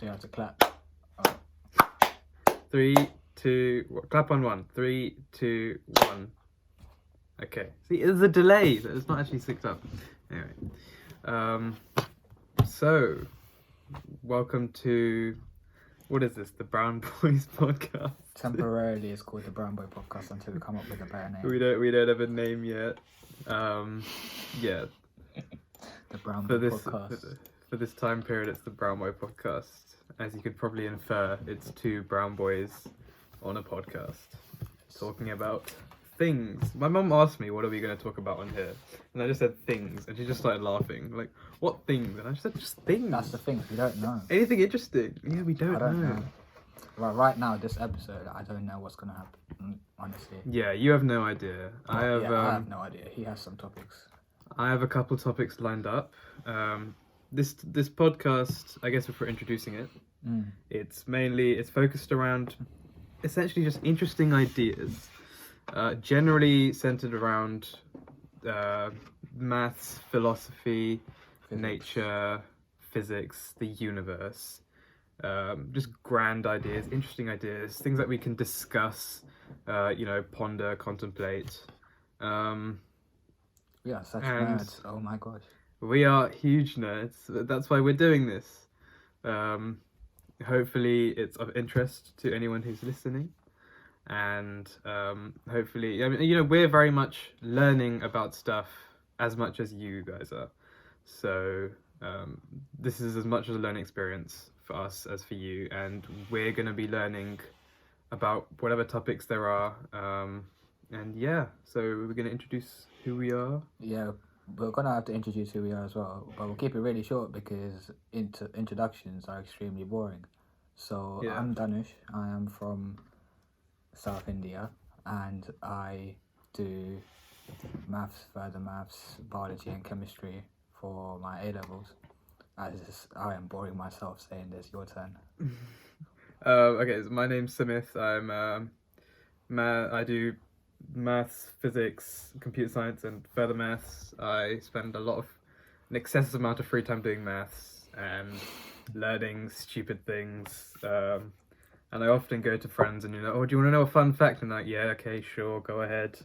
Do you have to clap? Oh. 3, 2, clap on 1. 3, 2, 1. Okay. See, there's a delay. It's not actually synced up. Anyway. So, welcome to, what is this? The Brown Boys podcast. Temporarily, it's called the Brown Boy Podcast until we come up with a better name. We don't have a name yet. Yeah. The Brown Boy Podcast. For this time period, it's the Brown Boy Podcast. As you could probably infer, it's two brown boys on a podcast talking about things. My mum asked me, what are we going to talk about on here? And I just said things, and she just started laughing. Like, what things? And I just said, just things. That's the thing, we don't know. Anything interesting? Yeah, we don't know. Well, right now, this episode, I don't know what's going to happen, honestly. Yeah, you have no idea. I have no idea. He has some topics. I have a couple topics lined up. This podcast, I guess if we're introducing it, it's focused around essentially just interesting ideas, generally centered around maths, philosophy, nature, physics, the universe, just grand ideas, interesting ideas, things that we can discuss, ponder, contemplate. Yeah, such nerds. Oh my gosh. We are huge nerds. That's why we're doing this. Hopefully it's of interest to anyone who's listening. And hopefully, we're very much learning about stuff as much as you guys are. So this is as much as a learning experience for us as for you. And we're going to be learning about whatever topics there are. So we're going to introduce who we are. Yeah. We're going to have to introduce who we are as well, but we'll keep it really short because introductions are extremely boring. So yeah. I'm Danush, I am from South India, and I do maths, further maths, biology and chemistry for my A-levels. I am boring myself saying this, your turn. Okay, so my name's Samith, I do maths, physics, computer science, and further maths. I spend an excessive amount of free time doing maths and learning stupid things. And I often go to friends and do you want to know a fun fact? And like, yeah, okay, sure, go ahead.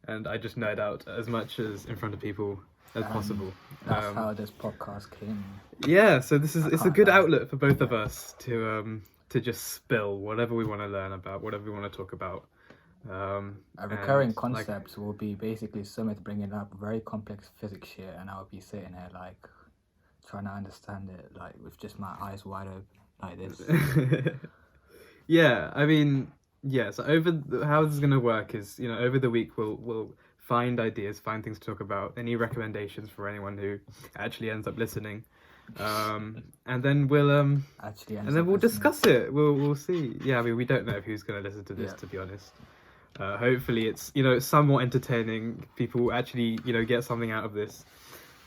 And I just nerd out as much as in front of people as possible. That's how this podcast came. Yeah, so it's a good outlet for both of us to just spill whatever we want to learn about, whatever we want to talk about. A recurring concept will be basically Sumit bringing up very complex physics shit, and I'll be sitting here like trying to understand it, like with just my eyes wide open like this. Yeah, I mean, yeah. So how this is gonna work is, over the week we'll find ideas, find things to talk about, any recommendations for anyone who actually ends up listening, and then we'll discuss it. We'll see. Yeah, I mean, we don't know who's gonna listen to this, to be honest. Hopefully it's somewhat entertaining. People actually get something out of this.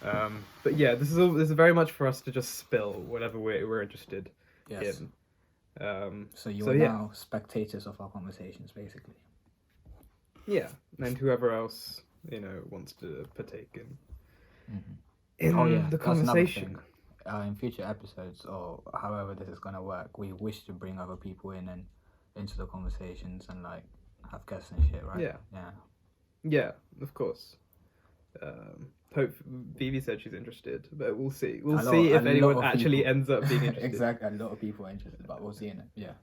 But yeah, this is very much for us to just spill whatever we're interested in. So you're now spectators of our conversations, basically. Yeah, and whoever else wants to partake in the conversation. In future episodes, or however this is gonna work, we wish to bring other people in and into the conversations and like have guests and shit, right? Yeah, of course. Hope Vivi said she's interested, but we'll see. We'll see if anyone actually ends up being interested. Exactly, a lot of people are interested, but we'll see in it. Yeah,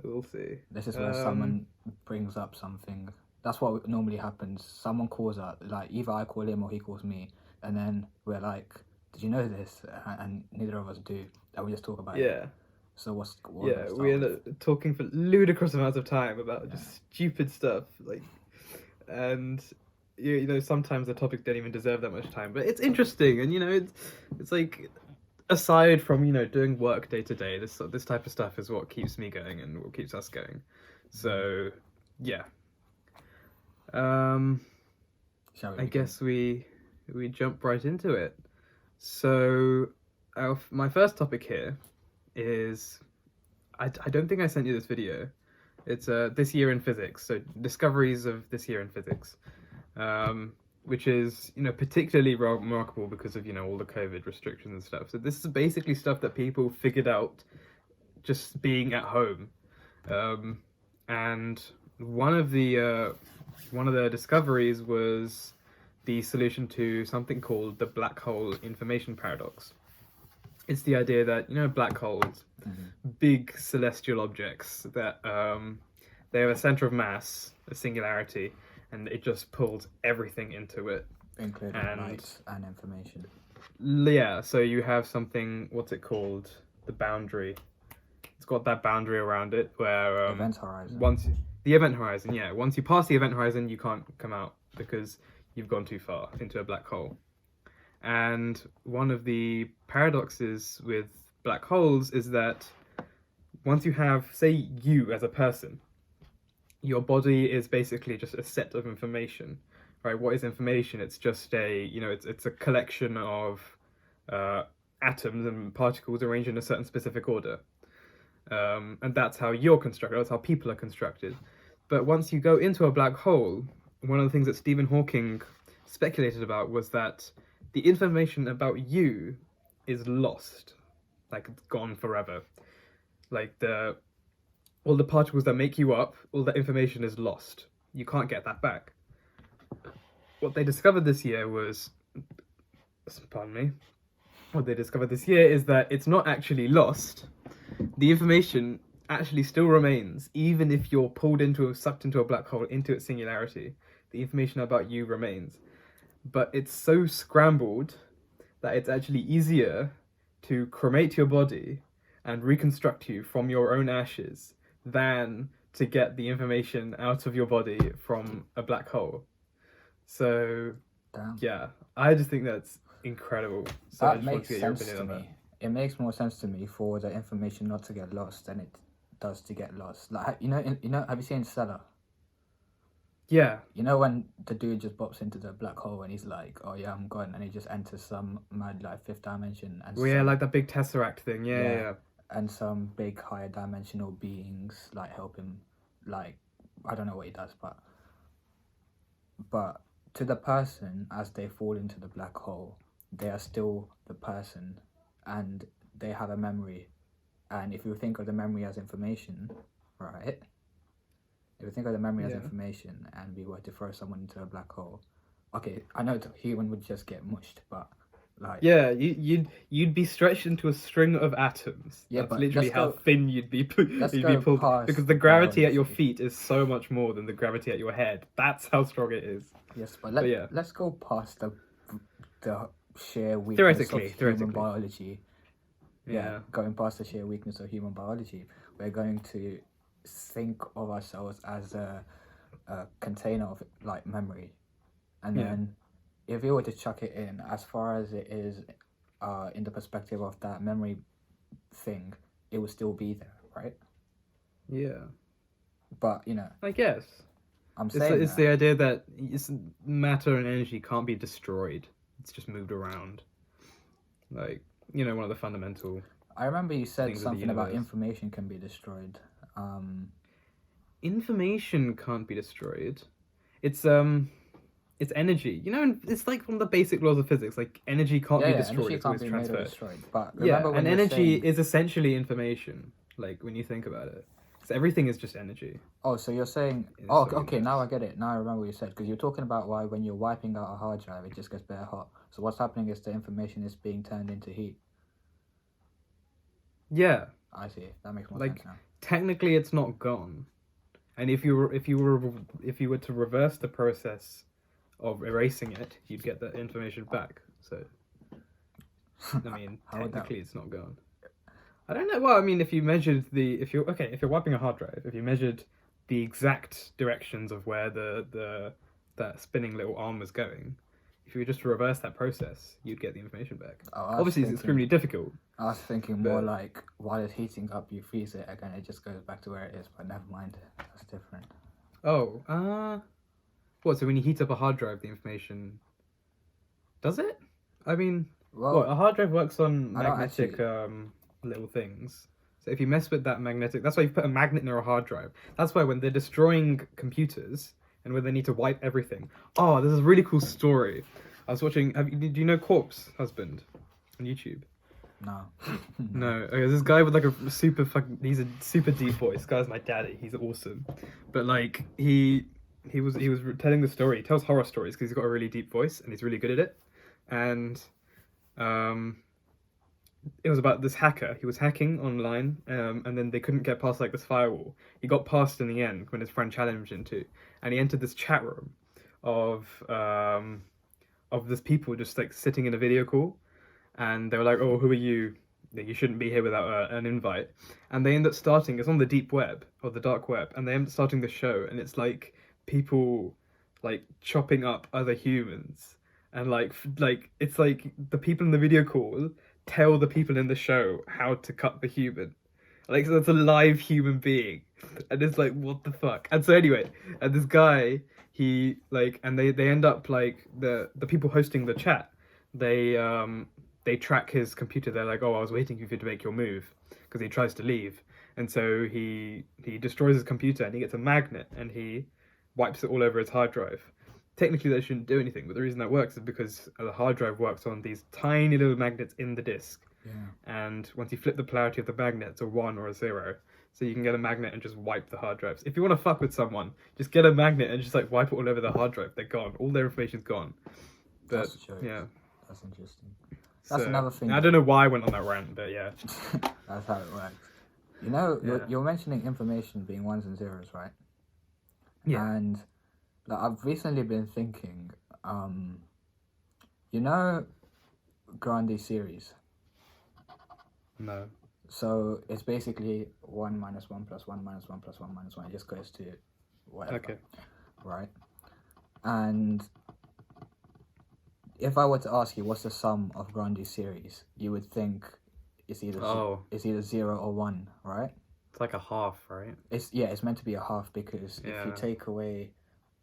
we'll see. This is where someone brings up something. That's what normally happens. Someone calls up, like either I call him or he calls me, and then we're like, "Did you know this?" And neither of us do, and we just talk about it. So we end up talking for ludicrous amounts of time about just stupid stuff, and sometimes the topics don't even deserve that much time, but it's interesting, and it's like, aside from doing work day to day, this type of stuff is what keeps me going and what keeps us going. So yeah, I guess we jump right into it. So my first topic here is, I don't think I sent you this video. It's this year in physics, so discoveries of this year in physics. which is, particularly remarkable because of, all the COVID restrictions and stuff. So this is basically stuff that people figured out just being at home. And one of the discoveries was the solution to something called the black hole information paradox. It's the idea that, black holes, big celestial objects that they have a center of mass, a singularity, and it just pulls everything into it. Including light and information. Yeah, so you have something, what's it called? The boundary. It's got that boundary around it where... event horizon. The event horizon, yeah. Once you pass the event horizon, you can't come out because you've gone too far into a black hole. And one of the paradoxes with black holes is that once you have, say, you as a person, your body is basically just a set of information, right? What is information? It's just it's a collection of atoms and particles arranged in a certain specific order. And that's how you're constructed, that's how people are constructed. But once you go into a black hole, one of the things that Stephen Hawking speculated about was that the information about you is lost, like it's gone forever. Like all the particles that make you up, all that information is lost. You can't get that back. What they discovered this year was, what they discovered this year is that it's not actually lost. The information actually still remains, even if you're sucked into a black hole, into its singularity. The information about you remains. But it's so scrambled that it's actually easier to cremate your body and reconstruct you from your own ashes than to get the information out of your body from a black hole. So, yeah, I just think that's incredible. So that makes sense to me. It makes more sense to me for the information not to get lost than it does to get lost. Like, have you seen Stella? Yeah. You know when the dude just bops into the black hole and he's like, oh yeah, I'm gone, and he just enters some mad like fifth dimension and like that big Tesseract thing. Yeah. And some big higher dimensional beings like help him, like I don't know what he does, but to the person as they fall into the black hole, they are still the person and they have a memory. And if you think of the memory as information, right? If you think of the memory as information and we were to throw someone into a black hole, okay, I know the human would just get mushed, but like... Yeah, you'd be stretched into a string of atoms. Yeah, that's but literally how thin you'd be pulled. Because the gravity at your feet is so much more than the gravity at your head. That's how strong it is. Yes, but let's go past the sheer weakness of human biology. Yeah, going past the sheer weakness of human biology, we're going to think of ourselves as a container of like memory, and then if you were to chuck it in as far as it is in the perspective of that memory thing, it will still be there, right? Yeah, but I guess I'm saying it's the idea that matter and energy can't be destroyed, it's just moved around, like one of the fundamental... I remember you said something about information can be destroyed. Information can't be destroyed. It's energy. It's like one of the basic laws of physics. Like energy can't be destroyed. It's always transferred. But and energy is essentially information. Like when you think about it, so everything is just energy. Oh, so you're saying? Oh, okay. Now I get it. Now I remember what you said, because you're talking about why when you're wiping out a hard drive, it just gets bare hot. So what's happening is the information is being turned into heat. Yeah, I see. That makes more sense now. Technically, it's not gone, and if you were to reverse the process of erasing it, you'd get that information back. So, I mean, technically, it's not gone. I don't know. Well, I mean, if you measured if you're wiping a hard drive, if you measured the exact directions of where that spinning little arm was going, if you were just to reverse that process, you'd get the information back. Obviously, it's extremely difficult. I was thinking more like while it's heating up, you freeze it again, it just goes back to where it is. But never mind, that's different. Oh, what? So when you heat up a hard drive, the information does it? I mean, a hard drive works on magnetic little things. So if you mess with that magnetic, that's why you put a magnet near a hard drive. That's why when they're destroying computers, and where they need to wipe everything. Oh, there's a really cool story. I was watching. Do you know Corpse Husband on YouTube? No. No. Okay, there's this guy with like a super fucking. He's a super deep voice. This guy's my daddy. He's awesome, but like he was telling the story. He tells horror stories because he's got a really deep voice and he's really good at it. And it was about this hacker. He was hacking online, and then they couldn't get past like this firewall. He got past in the end when his friend challenged him to, and he entered this chat room of this people just like sitting in a video call, and they were like, "Oh, who are you? You shouldn't be here without an invite." And they end up starting. It's on the deep web or the dark web, and they end up starting the show, and it's like people like chopping up other humans, and like it's like the people in the video call tell the people in the show how to cut the human. Like, so it's a live human being. And it's like, what the fuck? And so anyway, and this guy, he like, and they end up like the people hosting the chat, they track his computer. They're like, oh, I was waiting for you to make your move, because he tries to leave. And so he destroys his computer and he gets a magnet and he wipes it all over his hard drive. Technically, that shouldn't do anything, but the reason that works is because the hard drive works on these tiny little magnets in the disk. Yeah. And once you flip the polarity of the magnet, it's a 1 or a 0. So you can get a magnet and just wipe the hard drives. If you want to fuck with someone, just get a magnet and just like wipe it all over the hard drive. They're gone. All their information's gone. But That's a joke. yeah, That's interesting. That's another thing. I don't know why I went on that rant, but yeah. That's how it works. You know, Yeah. you're mentioning information being 1s and 0s, right? Yeah. And like, I've recently been thinking, you know, Grande series. No. So it's basically 1 minus 1 plus 1 minus 1 plus 1 minus 1. It just goes to whatever. Okay. Right? And if I were to ask you what's the sum of Grande series, you would think it's either it's either 0 or 1, right? It's like a half, right? It's meant to be a half, because if you Yeah. take away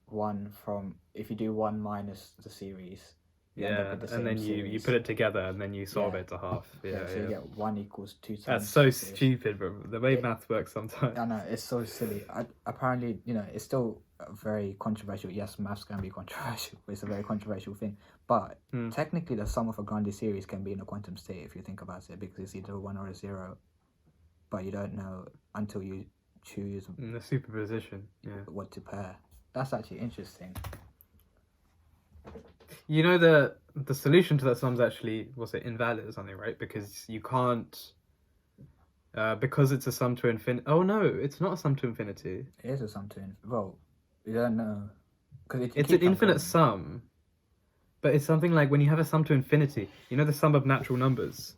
1 from, if you do 1 minus the series, you end up Yeah, with the and then same you series. put it together and then you solve Yeah. it to half. Yeah, So you get 1 equals 2 times. That's so the series. stupid, but the way maths works sometimes. I know, it's so silly. Apparently, you know, it's still very controversial. Yes, maths can be controversial. It's a very controversial thing. But technically, the sum of a Grande series can be in a quantum state if you think about it, because it's either a 1 or a 0. But you don't know until you choose In the superposition, yeah. what to pair. That's actually interesting. You know, the solution to that sum's actually, was it invalid or something, right? Because you can't, because it's a sum to infinity. Oh no, it's not a sum to infinity. It is a sum to well, you don't know, because It's an infinite sum, but it's something like when you have a sum to infinity. You know the sum of natural numbers.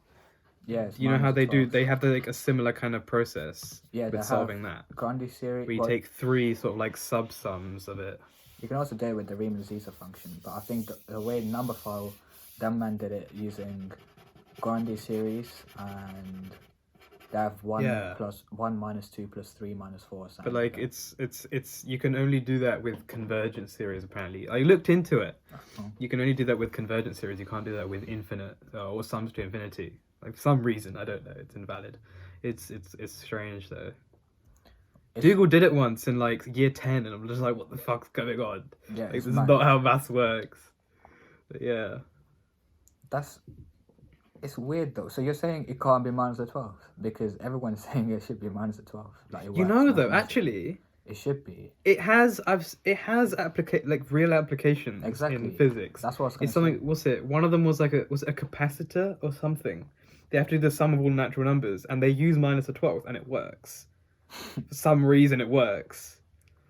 Yeah, You know how they 12. they have like a similar kind of process with solving that. Grande series. Where you take 3 sort of like sub-sums of it. You can also do it with the Riemann-Zeta function, but I think the way number file, that man did it using Grande series, and they have 1 plus 1 minus 2 plus 3 minus 4 or something. But like it's you can only do that with convergent series apparently. I looked into it. You can only do that with convergent series. You can't do that with infinite or sums to infinity. Like for some reason, I don't know. It's invalid. It's strange though. Dougal did it once in like year 10, and I'm just like, what the fuck's going on? Yeah, like, this is not how maths works. But yeah. It's weird though. So you're saying it can't be minus the 12th because everyone's saying it should be minus the 12th. Like you know though, actually, it should be. It has real applications in physics. That's what I was It's something. What's it? One of them was like a capacitor or something. They have to do the sum of all natural numbers, and they use minus the 12th, and it works. For some reason, it works.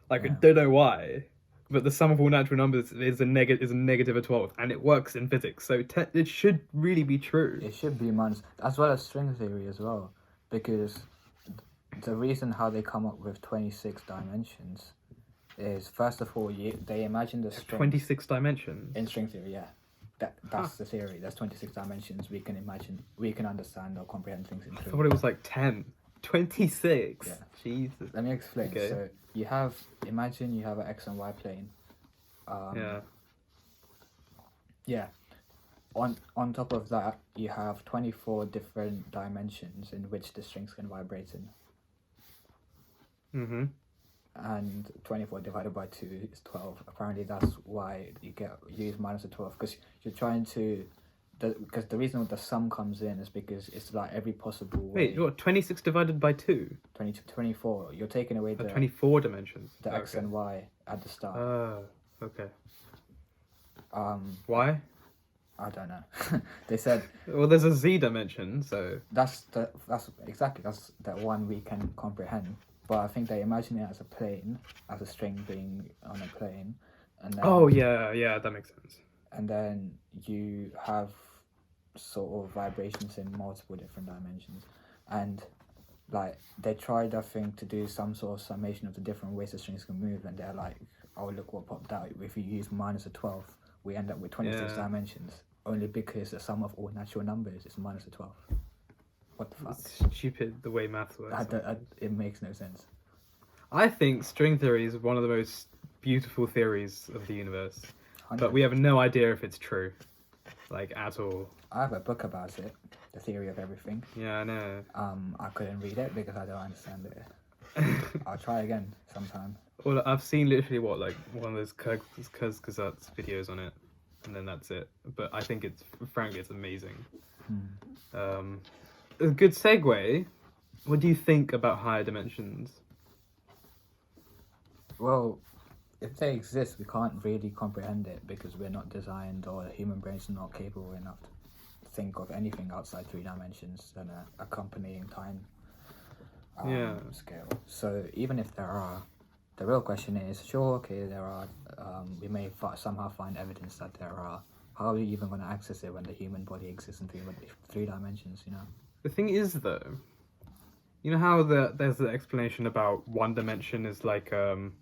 Like I don't know why, but the sum of all natural numbers is a negative a 12th, and it works in physics. So it should really be true. It should be minus, as well as string theory as well, because the reason how they come up with 26 dimensions is, first of all, they imagine the string 26 dimensions in string theory. Yeah, that's the theory. There's 26 dimensions. We can imagine, we can understand or comprehend things in. I thought it was like 10. 26. Yeah. Jesus. Let me explain. Okay. So imagine you have an X and Y plane. Yeah. On top of that, you have 24 different dimensions in which the strings can vibrate in. and 24 divided by 2 is 12. Apparently that's why you use minus a 12, because you're trying to, because the reason the sum comes in is because it's like every possible way. Wait, what, 26 divided by 2? 24. You're taking away the 24 dimensions. The X and Y at the start. Okay. Why? I don't know. They said. Well, there's a Z dimension, so. That's the one we can comprehend. But I think they imagine it as a plane, as a string being on a plane, and then. Oh yeah, that makes sense. And then you have sort of vibrations in multiple different dimensions, and like they tried, I think, to do some sort of summation of the different ways the strings can move, and they're like, oh look what popped out. If you use minus a 12, we end up with 26 dimensions, only because the sum of all natural numbers is minus a 12. What the fuck? It's stupid the way maths works. It makes no sense. I think string theory is one of the most beautiful theories of the universe, 100%. But we have no idea if it's true, like at all. I have a book about it, The Theory of Everything. Yeah, I know. I couldn't read it because I don't understand it. I'll try again sometime. Well, I've seen literally one of those Kazat's videos on it, and then that's it. But I think frankly it's amazing. A good segue. What do you think about higher dimensions? Well, if they exist, we can't really comprehend it because we're not designed, or the human brain's not capable enough to think of anything outside 3 dimensions than a accompanying time scale. So even if there are, the real question is, sure, okay, there are, we may somehow find evidence that there are. How are we even going to access it when the human body exists in 3 dimensions, you know? The thing is, though, you know how there's the explanation about 1 dimension is like an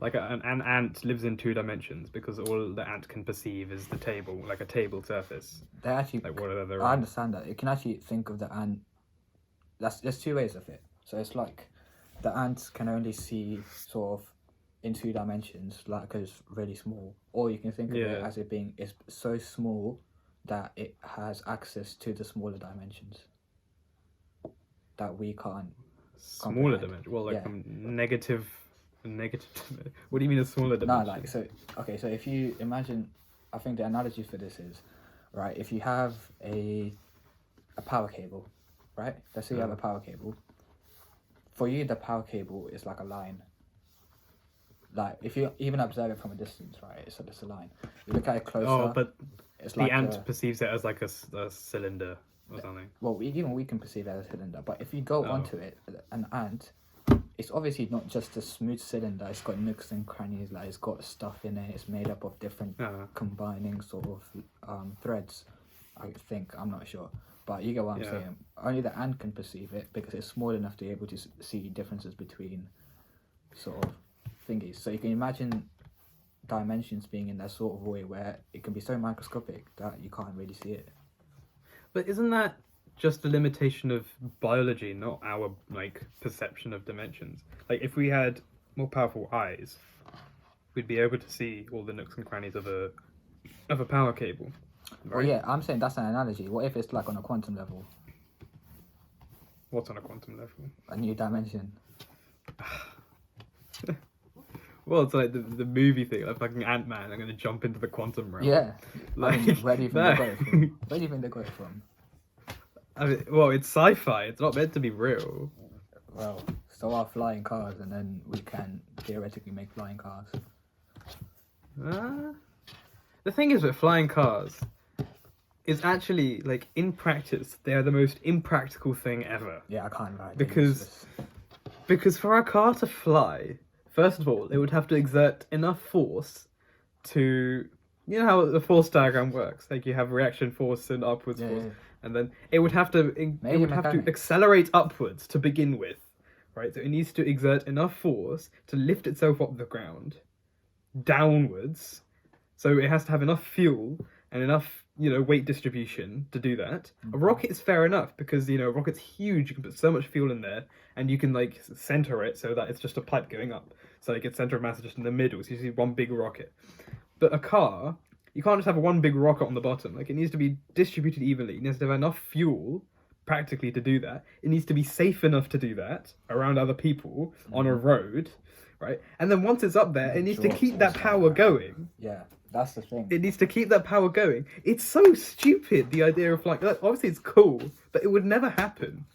ant lives in 2 dimensions because all the ant can perceive is the table, like a table surface. They actually, like whatever. I understand that. You can actually think of the ant. There's 2 ways of it. So it's like the ants can only see sort of in 2 dimensions, like it's really small, or you can think of it as it being is so small that it has access to the smaller dimensions that we can't. Smaller dimension? Well, like from negative. What do you mean a smaller dimension? No, like so. Okay, so if you imagine, I think the analogy for this is, right? If you have a power cable, right? Let's say you have a power cable. For you, the power cable is like a line. Like if you even observe it from a distance, right? So it's a line. You look at it closer. Oh, but it's the ant perceives it as like a cylinder or something. Well, we can perceive it as a cylinder, but if you go onto it, an ant, it's obviously not just a smooth cylinder. It's got nooks and crannies. Like it's got stuff in it. It's made up of different combining sort of threads. I think, I'm not sure, but you get what I'm saying. Only the ant can perceive it because it's small enough to be able to see differences between sort of thingies. So you can imagine dimensions being in that sort of way where it can be so microscopic that you can't really see it. But isn't that just a limitation of biology, not our perception of dimensions? Like if we had more powerful eyes, we'd be able to see all the nooks and crannies of a power cable. Right? Well, yeah, I'm saying that's an analogy. What if it's like on a quantum level? What's on a quantum level? A new dimension. Well, it's like the movie thing, like fucking Ant-Man. I'm going to jump into the quantum realm. Yeah. Like, where do you think they got it from? Where do you think they got it from? I mean, well, it's sci-fi. It's not meant to be real. Well, so are flying cars, and then we can theoretically make flying cars. The thing is with flying cars, is actually, like, in practice, they are the most impractical thing ever. Yeah, I can't lie. Because for a car to fly, first of all, it would have to exert enough force to... You know how the force diagram works? Like, you have reaction force and upwards force. Yeah. And then it would have to accelerate upwards to begin with, right? So it needs to exert enough force to lift itself off the ground, downwards. So it has to have enough fuel and enough, weight distribution to do that. A rocket is fair enough because, a rocket's huge. You can put so much fuel in there and you can, center it so that it's just a pipe going up. So, its center of mass is just in the middle. So you see one big rocket. But a car... You can't just have one big rocket on the bottom. It needs to be distributed evenly. It needs to have enough fuel, practically, to do that. It needs to be safe enough to do that around other people on a road right? And then once it's up there, it needs to keep that power going. Yeah, that's the thing. It needs to keep that power going. It's so stupid, the idea of like obviously it's cool, but it would never happen.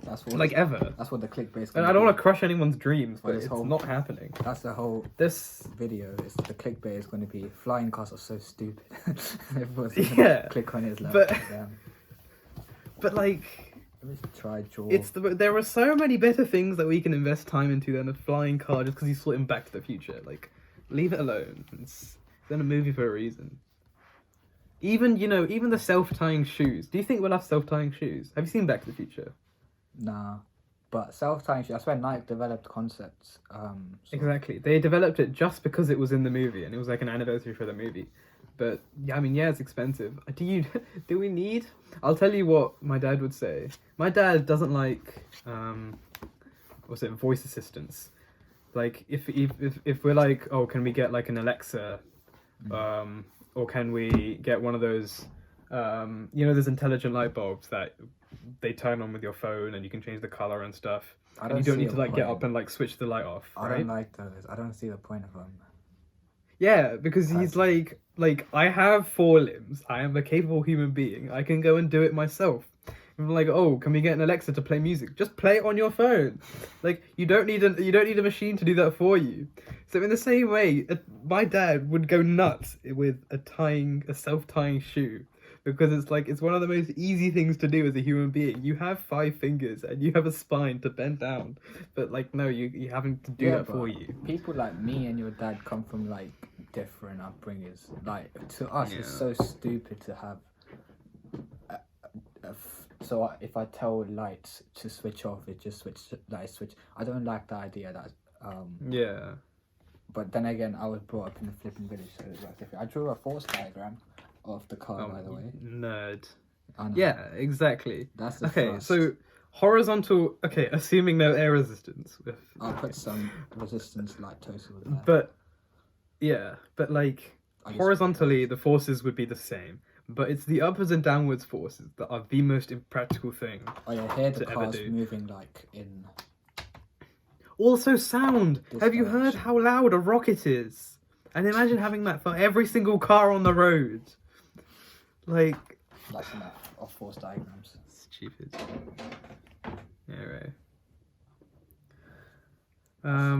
That's what ever. That's what the clickbait. And I don't want to crush anyone's dreams, but it's not happening. That's the whole video. Is the clickbait is going to be flying cars are so stupid. Everyone's gonna click on it. But like, let me try draw. There are so many better things that we can invest time into than a flying car just because you saw it in Back to the Future. Like, leave it alone. It's in a movie for a reason. Even the self-tying shoes. Do you think we'll have self-tying shoes? Have you seen Back to the Future? Nah, but self-tying shoes. That's where Nike developed concepts. Exactly, they developed it just because it was in the movie and it was like an anniversary for the movie. But yeah, I mean, yeah, it's expensive. Do we need? I'll tell you what my dad would say. My dad doesn't like voice assistants. Like if we're like, oh, can we get like an Alexa, or can we get one of those, those intelligent light bulbs that they turn on with your phone and you can change the color and stuff. And you don't need to like get up and like switch the light off. I don't like those. I don't see the point of them. Yeah, because he's like I have 4 limbs. I am a capable human being. I can go and do it myself. And I'm like, oh, can we get an Alexa to play music? Just play it on your phone. Like you don't need a machine to do that for you. So in the same way, my dad would go nuts with a self-tying shoe. Because it's one of the most easy things to do as a human being. You have 5 fingers and you have a spine to bend down. But like, no, you having to do that for you. People like me and your dad come from like different upbringings. Like to us, it's so stupid to have. So if I tell lights to switch off, it just switch. I don't like the idea that. Yeah. But then again, I was brought up in a flipping village, so it's like different. I drew a force diagram of the car, by the way. Nerd. Yeah, exactly. That's the okay. thrust. So horizontal. Okay, assuming no air resistance. I'll put some resistance like total there. But yeah, but like horizontally, the forces would be the same. But it's the upwards and downwards forces that are the most impractical thing. Oh yeah, here the car's moving like in. Also, sound. Have you heard how loud a rocket is? And imagine having that for every single car on the road. Like. That's enough of force diagrams. Stupid. Anyway. I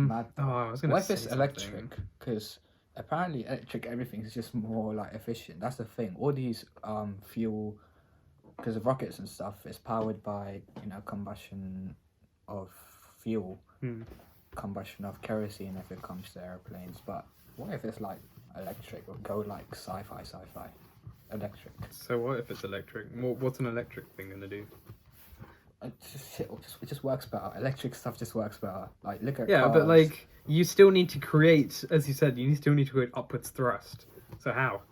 was gonna. What if it's electric? Because apparently electric everything is just more like efficient. That's the thing. All these fuel, because of rockets and stuff, is powered by combustion of fuel, combustion of kerosene if it comes to airplanes. But what if it's like electric or go like sci-fi, electric? So what if it's electric? What's an electric thing gonna do? It just works better. Electric stuff just works better. Like look at cars. But like you still need to create, as you said, you still need to create upwards thrust. So how?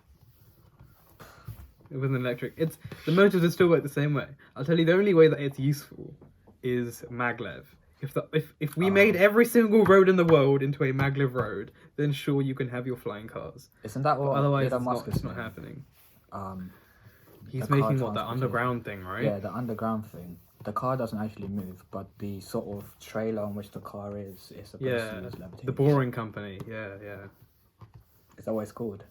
With an electric, the motors will still work the same way. I'll tell you, the only way that it's useful is maglev. If we made every single road in the world into a maglev road, then sure you can have your flying cars. Isn't that what? Otherwise, it's not happening. He's making that underground thing, right? Yeah, the underground thing. The car doesn't actually move, but the sort of trailer on which the car is supposed to use levitation. The Boring Company. Yeah. Is that what it's called?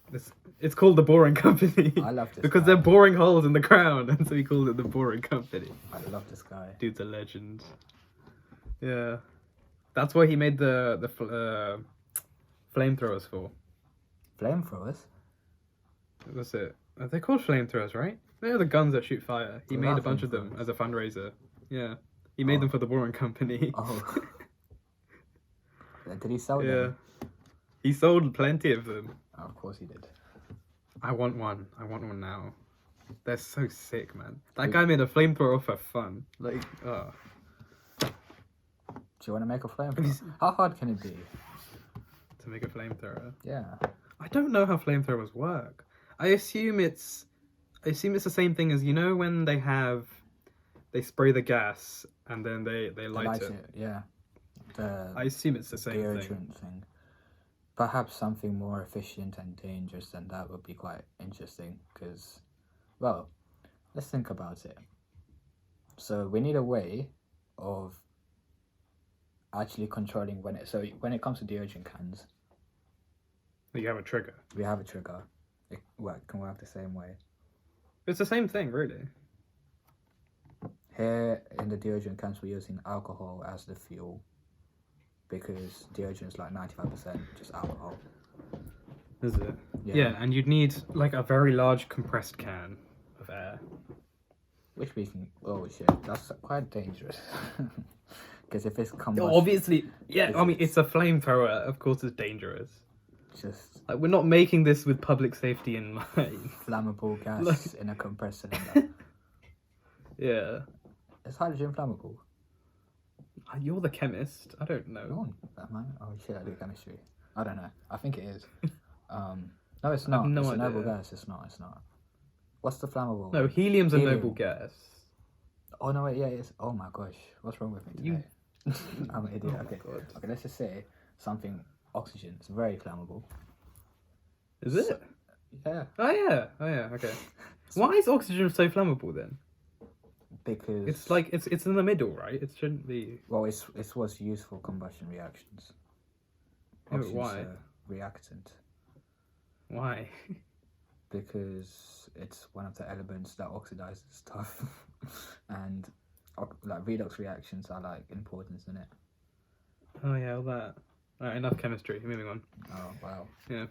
It's called the Boring Company. I love this because guy. they're boring holes in the ground, and so he called it the Boring Company. I love this guy. Dude's a legend. Yeah, that's why he made the flamethrowers for. Flamethrowers? What's it? They're called flamethrowers, right? They're the guns that shoot fire. He made a bunch of them as a fundraiser. Yeah, he made them for the Boring Company. Oh. Did he sell them? Yeah, he sold plenty of them. Oh, of course he did. I want one now. They're so sick, man. That guy made a flamethrower for fun. Like, Do you want to make a flamethrower? How hard can it be? To make a flamethrower? Yeah. I don't know how flamethrowers work. I assume it's the same thing as, when they spray the gas and then they light it. Yeah. I assume it's the same thing. Perhaps something more efficient and dangerous than that would be quite interesting because, well, let's think about it. So we need a way of actually controlling when when it comes to deodorant cans, You have a trigger. we have a trigger. It can work the same way. It's the same thing, really. Here in the deodorant cans, we're using alcohol as the fuel because deodorant is like 95% just alcohol. Is it? Yeah, and you'd need like a very large compressed can of air. Which we can. Oh shit, that's quite dangerous. Because if it's combustion, Obviously, yeah. I mean, it's a flamethrower. Of course, it's dangerous. just Like, we're not making this with public safety in mind. flammable gas in a compressed cylinder. Yeah. Is hydrogen flammable? You're the chemist. I don't know. No, that man. Oh shit, I do chemistry. I don't know. I think it is. No, it's not. no It's a idea. noble gas. It's not. It's not. What's the flammable? No, helium's a Helium. noble gas. Oh no, wait, yeah, it is. Oh my gosh, what's wrong with me today? I'm an idiot. Okay, God. okay. Let's just say something. Oxygen. It's very flammable. Is it? Yeah, Oh yeah. Okay. Why is oxygen so flammable then? because It's like it's in the middle, right? It shouldn't be. well, it's what's used for combustion reactions. Yeah, but Oxygen's why? a reactant Why? because it's one of the elements that oxidizes stuff, and like redox reactions are like important in it. Oh yeah, all that. Alright, enough chemistry. Moving on. Oh wow. Yeah.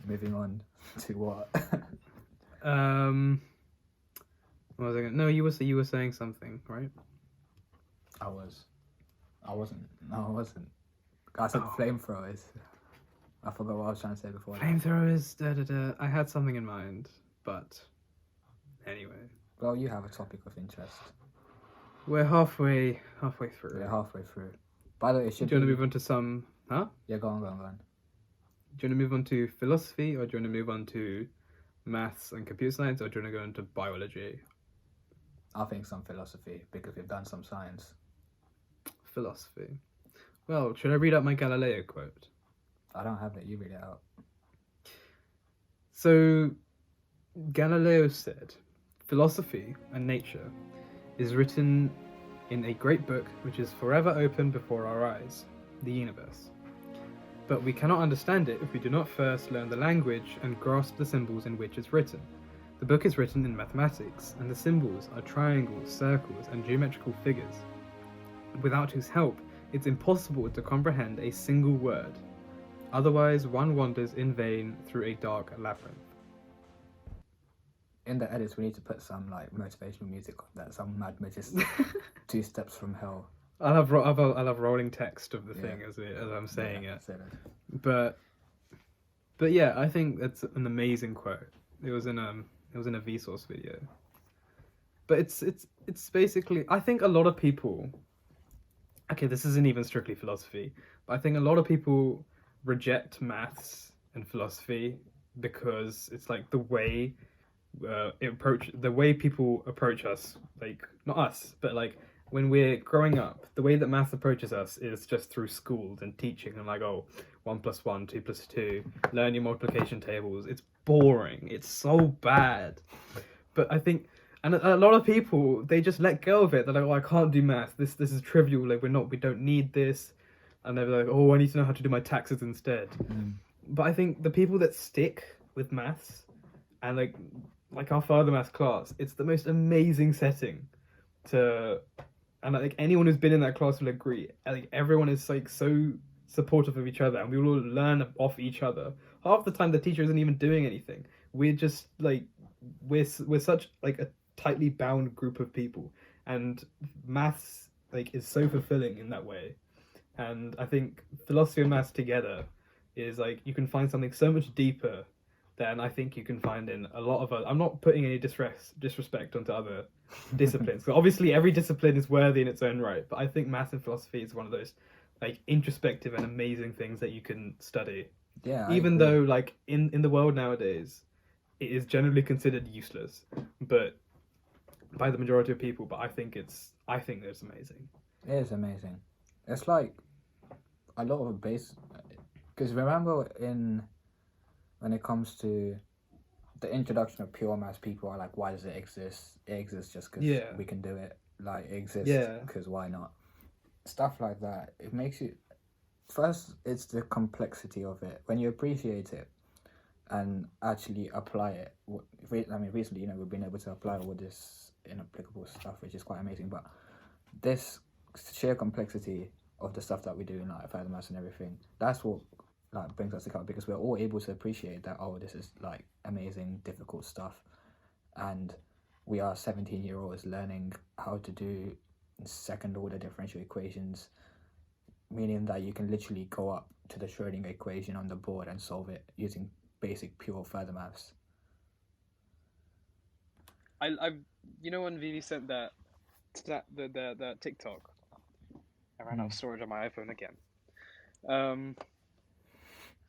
Moving on to what? What was I gonna... No, you were saying something, right? I wasn't. No, I wasn't. I said Oh. flamethrowers. I forgot what I was trying to say before. Flamethrowers. I had something in mind, but anyway, Well, you have a topic of interest. we're halfway through. We're halfway through. By the way, it Do should you want to be... move on to some? Huh? Yeah, go on. Do you want to move on to philosophy, or do you want to move on to maths and computer science, or do you want to go into biology? I think some philosophy, because we've done some science. Philosophy. Well, should I read out my Galileo quote? I don't have it. You read it out. So, Galileo said, "Philosophy and nature is written in a great book which is forever open before our eyes, the universe. But we cannot understand it if we do not first learn the language and grasp the symbols in which it's written. The book is written in mathematics, and the symbols are triangles, circles, and geometrical figures, without whose help it's impossible to comprehend a single word. Otherwise, one wanders in vain through a dark labyrinth." In the edits, we need to put some like motivational music on that. Some mad just 2 steps from hell. I'll have rolling text of the thing as I'm saying it. Say that. But yeah, I think that's an amazing quote. It was in a Vsauce video. But it's basically, I think a lot of people, okay, this isn't even strictly philosophy, but I think a lot of people reject maths and philosophy because it's like the way people approach us, like not us, but like when we're growing up, the way that math approaches us is just through schools and teaching and like, oh, 1 + 1, 2 + 2, learn your multiplication tables. It's boring. It's so bad. But I think, and a lot of people, they just let go of it. They're like, oh, I can't do math. This is trivial. Like we don't need this. And they're like, oh, I need to know how to do my taxes instead. But I think the people that stick with maths and like our further maths class, it's the most amazing setting to, and like anyone who's been in that class will agree. Like everyone is like so supportive of each other, and we all learn off each other. Half the time, the teacher isn't even doing anything. We're just like we're such like a tightly bound group of people, and maths like is so fulfilling in that way. And I think philosophy and maths together is like you can find something so much deeper than I think you can find in a lot of other... I'm not putting any disrespect onto other disciplines. So obviously every discipline is worthy in its own right, but I think maths and philosophy is one of those like introspective and amazing things that you can study. Yeah. Even though like in the world nowadays it is generally considered useless, but by the majority of people, but I think it's amazing. It is amazing. It's like a lot of base, because remember when it comes to the introduction of pure maths, people are like, why does it exist? It exists just because we can do it. Like, it exists because why not? stuff like that, it makes you first. It's the complexity of it when you appreciate it and actually apply it. I mean, recently, we've been able to apply all this inapplicable stuff, which is quite amazing. But this sheer complexity of the stuff that we do in like further maths and everything, that's what like brings us together because we're all able to appreciate that. Oh, this is like amazing, difficult stuff, and we are 17-year-olds learning how to do second order differential equations, meaning that you can literally go up to the Schrodinger equation on the board and solve it using basic pure further maths. When Vivi sent that the TikTok, I ran out of storage on my iPhone again.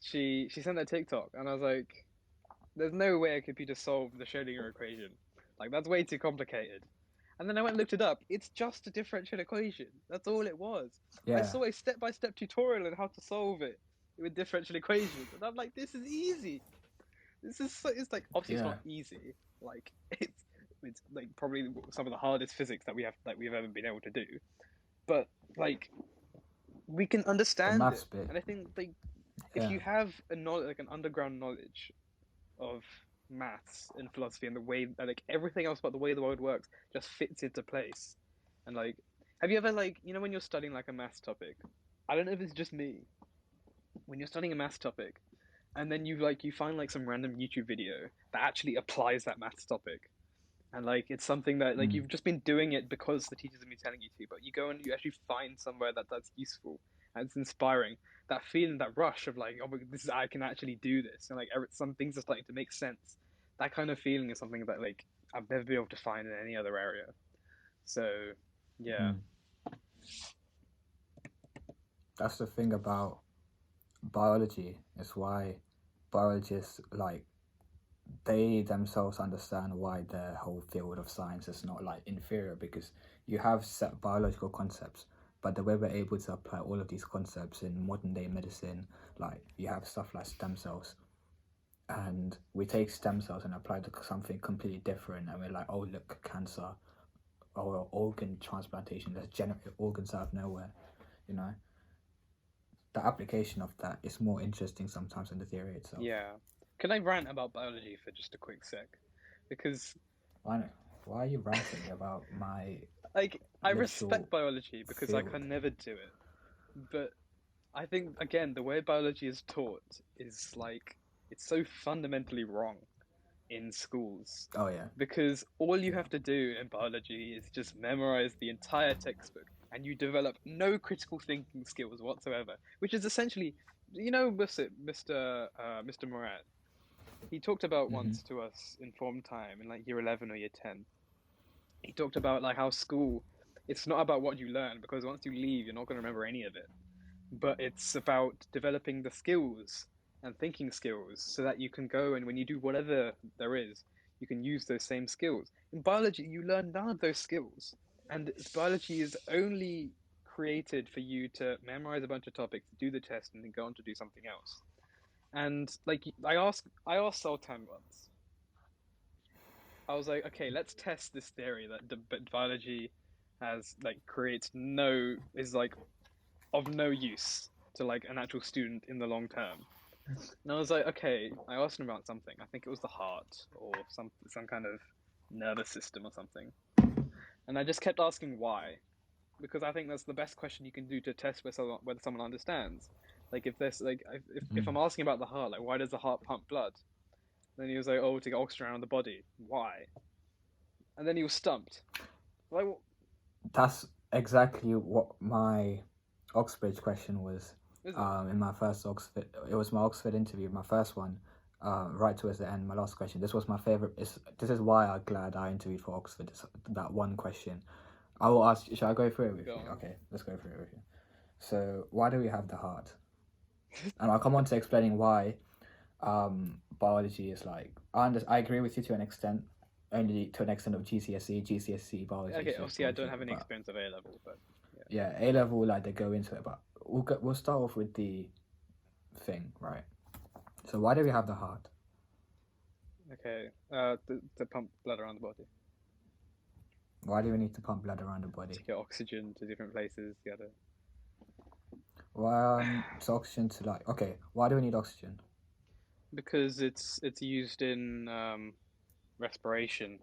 She sent that TikTok, and I was like, "There's no way a computer solved the Schrodinger equation. Like that's way too complicated." And then I went and looked it up. It's just a differential equation. That's all it was. Yeah. I saw a step-by-step tutorial on how to solve it with differential equations, and I'm like, "This is easy. This is it's like obviously it's not easy. Like it's like probably some of the hardest physics that we've ever been able to do, but like we can understand it. Bit. And I think like if you have an underground knowledge of maths and philosophy and the way like everything else about the way the world works just fits into place. And like, have you ever like when you're studying like a maths topic, I don't know if it's just me, when you're studying a maths topic and then you find like some random YouTube video that actually applies that maths topic, and like it's something that like you've just been doing it because the teachers have been telling you to, but you go and you actually find somewhere that's useful and it's inspiring. That feeling, that rush of like, oh, I can actually do this, and like some things are starting to make sense. That kind of feeling is something that like I've never been able to find in any other area. So yeah. That's the thing about biology. It's why biologists like they themselves understand why the whole field of science is not like inferior, because you have set biological concepts, but the way we're able to apply all of these concepts in modern day medicine, like you have stuff like stem cells, and we take stem cells and apply to something completely different, and we're like, oh look, cancer or organ transplantation, let's generate organs out of nowhere. The application of that is more interesting sometimes than the theory itself. Yeah. Can I rant about biology for just a quick sec? Because why are you ranting about my like I respect biology because I can never do it, but I think again the way biology is taught is like it's so fundamentally wrong in schools. Oh yeah. Because all you have to do in biology is just memorize the entire textbook, and you develop no critical thinking skills whatsoever, which is essentially, Mr. Murad, he talked about once to us in form time in like year 11 or year 10. He talked about like how school, it's not about what you learn, because once you leave, you're not going to remember any of it. But it's about developing the skills and thinking skills so that you can go and when you do whatever there is, you can use those same skills. In biology, you learn none of those skills. And biology is only created for you to memorize a bunch of topics, do the test, and then go on to do something else. And like I asked Sultan once, I was like, okay, let's test this theory that biology has like is like of no use to like an actual student in the long term. And I was like, okay, I asked him about something. I think it was the heart or some kind of nervous system or something. And I just kept asking why, because I think that's the best question you can do to test whether someone understands. Like if there's like if I'm asking about the heart, like why does the heart pump blood? Then he was like, oh, to get oxygen around the body. Why? And then he was stumped. Like, that's exactly what my Oxbridge question was. In my first Oxford, it was my Oxford interview, my first one, right towards the end, my last question. This was my favorite. This is why I'm glad I interviewed for Oxford. That one question. I will ask. Shall I go through it with you? Okay, let's go through it with you. So, why do we have the heart? And I'll come on to explaining why biology is like. I agree with you to an extent, only to an extent of GCSE biology. Okay, obviously I don't have any experience of A level, but yeah, A level like they go into it, but we'll start off with the thing, right? So why do we have the heart? Okay, to pump blood around the body. Why do we need to pump blood around the body? To get oxygen to different places. So oxygen to like, okay, why do we need oxygen? Because it's used in respiration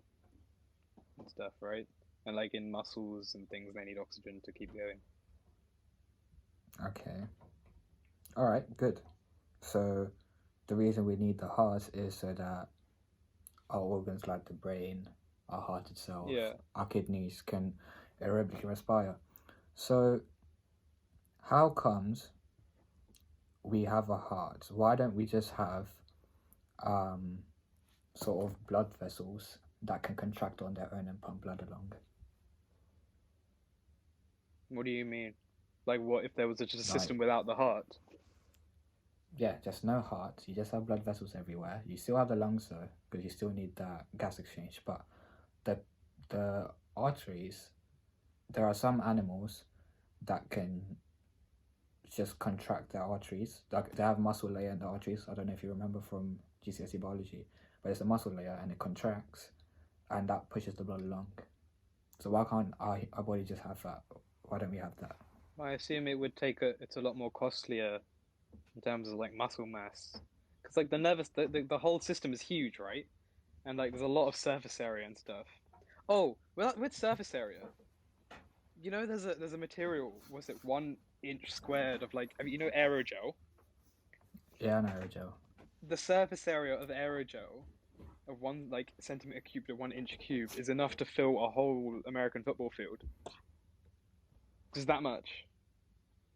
and stuff, right? And like in muscles and things, they need oxygen to keep going. Okay. All right, good. So the reason we need the heart is so that our organs like the brain, our heart itself, our kidneys can aerobically respire. So how comes we have a heart? Why don't we just have sort of blood vessels that can contract on their own and pump blood along? What do you mean? Like, what if there was just a system without the heart? Yeah, just no heart. You just have blood vessels everywhere. You still have the lungs though, because you still need that gas exchange. But the arteries, there are some animals that can just contract their arteries. Like they have muscle layer in the arteries. I don't know if you remember from GCSE biology, but it's a muscle layer and it contracts, and that pushes the blood along. So why can't our body just have that? Why don't we have that? I assume it would it's a lot more costlier in terms of like muscle mass, because like the whole system is huge, right? And like there's a lot of surface area and stuff. Oh, well, with surface area, you know, there's a material. Was it 1 inch squared of like, you know, aerogel? Yeah, I know aerogel. The surface area of aerogel of 1 like centimeter cubed or 1 inch cubed is enough to fill a whole American football field. Just that much.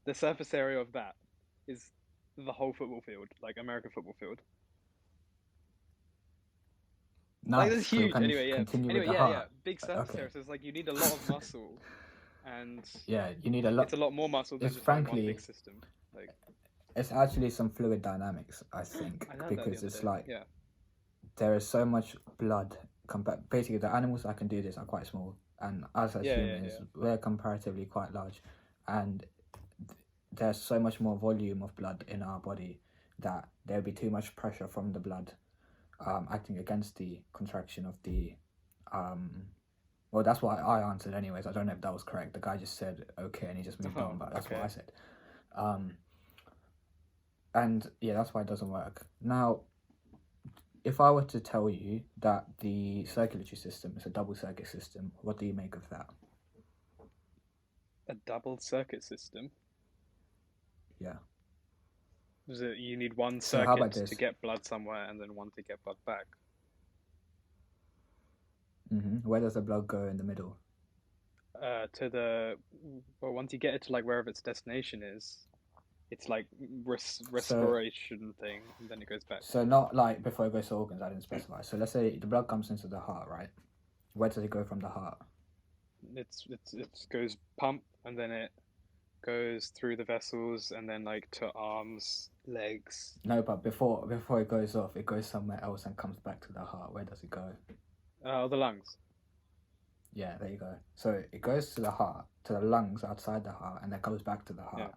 The surface area of that is the whole football field, like American football field. Nice. Like that's huge. So anyway, yeah. Big surface area. So it's like you need a lot of muscle, and yeah, you need a lot. It's a lot more muscle than just frankly, one big system. Like it's actually some fluid dynamics, I think, because it's like yeah. There is so much blood. Basically, the animals that can do this are quite small, and us as humans, we're comparatively quite large, and there's so much more volume of blood in our body that there'll be too much pressure from the blood acting against the contraction of the well, that's what I answered anyways. I don't know if that was correct. The guy just said okay and he just moved on, but that's what I said. And yeah, that's why it doesn't work. Now, if I were to tell you that the circulatory system is a double circuit system, what do you make of that? A double circuit system? Yeah. Is it you need one circuit to get blood somewhere and then one to get blood back? Where does the blood go in the middle? Once you get it to like wherever its destination is, it's like respiration thing, and then it goes back. So not like before it goes to organs, I didn't specify. So let's say the blood comes into the heart, right? Where does it go from the heart? It goes pump, and then it goes through the vessels, and then like to arms, legs. No, but before it goes off, it goes somewhere else and comes back to the heart. Where does it go? The lungs. Yeah, there you go. So it goes to the heart, to the lungs outside the heart, and then comes back to the heart.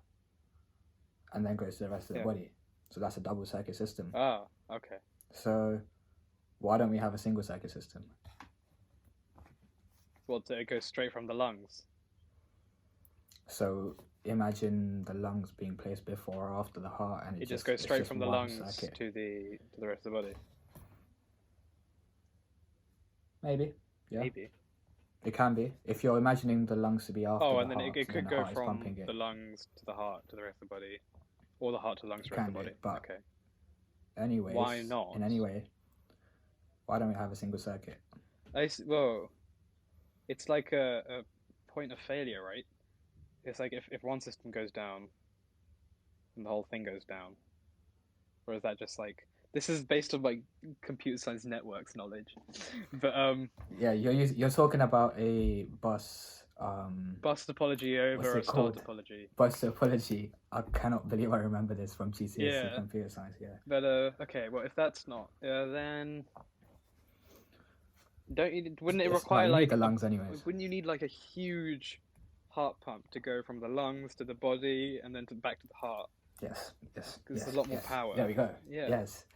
And then goes to the rest of the body. So that's a double circuit system. Oh, okay. So why don't we have a single circuit system? Well, it goes straight from the lungs. So imagine the lungs being placed before or after the heart, and it just goes straight from the lungs to the rest of the body. Maybe. Yeah. Maybe. It can be. If you're imagining the lungs to be after the heart. Oh, and then it could go from the lungs to the heart to the rest of the body. Or the heart to the lungs to the rest of the body. But okay. Anyways. Why not? In any way, why don't we have a single circuit? Well, it's like a point of failure, right? It's like if one system goes down, then the whole thing goes down. Or is that just like... This is based on like computer science networks knowledge, but yeah, you're talking about a bus topology over a star topology. Bus topology. I cannot believe I remember this from GCSE computer science. Yeah. But okay, well if that's not, then wouldn't it require like the lungs anyways? Wouldn't you need like a huge heart pump to go from the lungs to the body and then back to the heart? Yes. Because there's a lot more power. There we go. Yeah. Yes.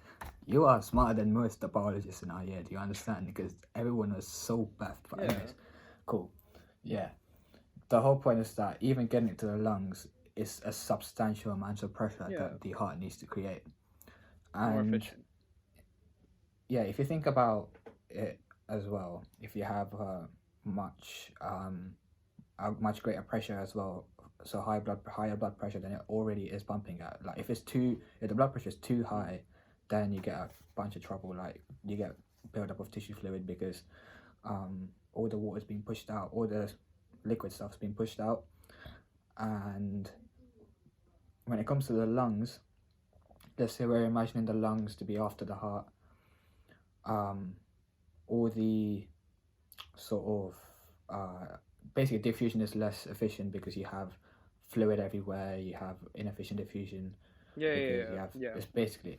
You are smarter than most of the biologists in our year, do you understand? Because everyone was so baffed. But anyways, Cool. Yeah. The whole point is that even getting it to the lungs is a substantial amount of pressure that the heart needs to create. And more efficient. Yeah, if you think about it as well, if you have much a much greater pressure as well, so higher blood pressure than it already is pumping at. Like if the blood pressure is too high, then you get a bunch of trouble. Like you get buildup of tissue fluid because all the water's being pushed out, all the liquid stuff's being pushed out, and when it comes to the lungs, let's say we're imagining the lungs to be after the heart. All the sort of basically diffusion is less efficient because you have fluid everywhere, you have inefficient diffusion. It's basically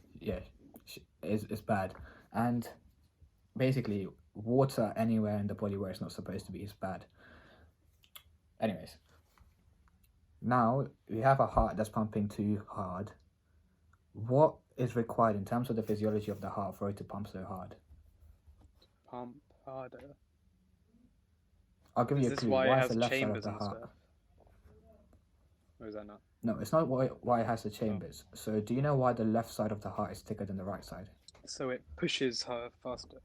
it's bad, and basically water anywhere in the body where it's not supposed to be is bad. Anyways, now we have a heart that's pumping too hard. What is required in terms of the physiology of the heart for it to pump so hard? Pump harder. I'll give you a clue. Why is the left side of the heart? Or is that not? No, it's not why it has the chambers. Oh. So do you know why the left side of the heart is thicker than the right side? So it pushes her faster.